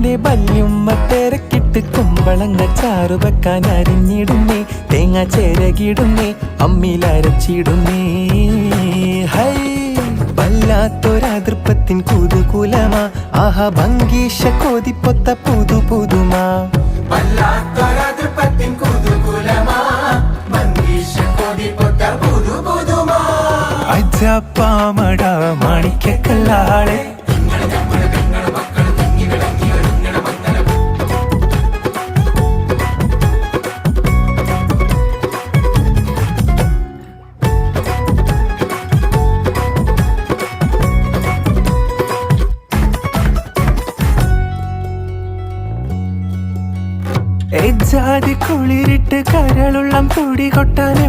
പെണ്ണെ ബല്യുമ്മ തിരക്കിട്ട് കുമ്പളങ്ങ ചാറു വെക്കാൻ അരിഞ്ഞിടുന്നേ തേങ്ങ ചേരകിടുന്നേ അമ്മിലരച്ചിടുന്നേ ഹൈ വല്ലാത്തൊരതൃപ്പത്തിൻ കുതുകുലമാ ആഹാ ഭംഗീഷ കോതിപ്പൊത്ത പുതു പുതുമാ വല്ലാത്തൊരതൃപ്പത്തിൻ കുതുകുലമാ ഭംഗീഷ കോതിപ്പൊത്ത പുതു പുതുമാ അജപ്പാമട മാണിക്കല്ലാളെ ജാതി കുളിരിട്ട് കരളുള്ളം കൂടി കൊട്ടാൻ